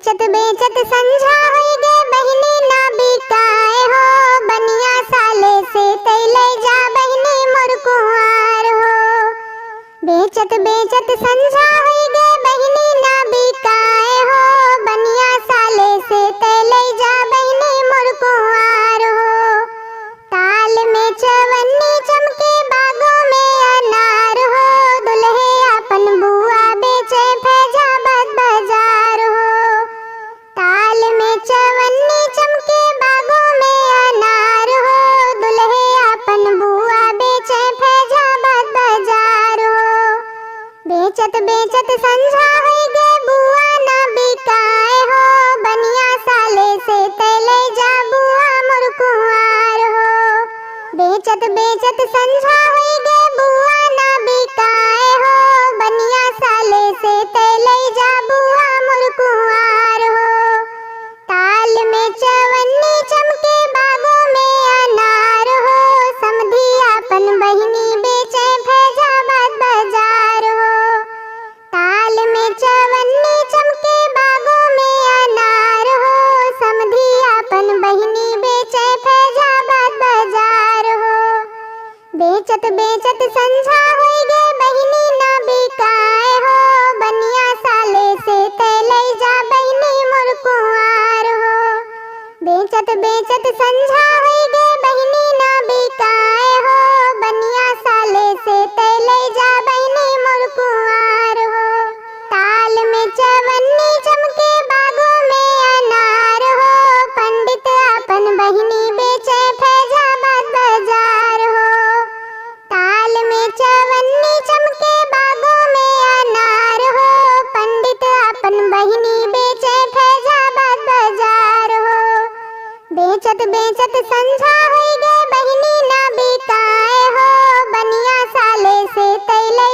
बेचत बेचत संझा होई गे बहिनी ना बिकाए हो, बनिया साले से तैले जा बहिनी मोर कुंवार हो। बेचत बेचत संझा होई गे बहिनी ना बिकाए हो, बनिया साले से तैले जा बहिनी मोर कुंवार हो। ताल में चवन्नी चमके बागों में अनार हो, दुल्हे अपन बुआ बेचे फैजाबाद बाजार हो। ताल में चवन्नी चमके बागों में अनार हो, दुल्हे अपन बुआ बेचे फैजाबाद बाजार हो। बेचत बेचत संझा होई गे बुआ ना बिकाए हो, बनिया साले से तैले जा बुआ मोर कुंवार हो। बेचत बेचत संझा होई गे बुआ ना बिकाए हो, बनिया साले से तैले जा बुआ मोर कुंवार हो। ताल में चवन्नी चमके बागों में अनार हो, समधी अपन बहिनी बेचे फैजाबाद बाजार हो। ताल में चवन्नी चमके बागों में अनार हो, समधी अपन बहिनी बेचे फैजाबाद बाजार हो। बेचत बेचत संझा होई गे बहिनी ना बिकाए हो, बनिया साले से तैले जा बहिनी मोर कुंवार हो। बेचत बेचत संझा होई गे बहिनी ना बिकाए हो, बनिया साले से तैले जा बहिनी मोर कुंवार हो। ताल में चवन्नी चमके बागों में अनार हो, पंडित अपन बहिनी बेचे फैजाबाद बाजार हो। ताल में चवन्नी चमके बागों में अनार हो, पंडित अपन बहिनी बेचे फैजाबाद बाजार हो। बेचत बेचत संझा होई गे बहिनी ना बिकाए हो, बनिया साले से तैले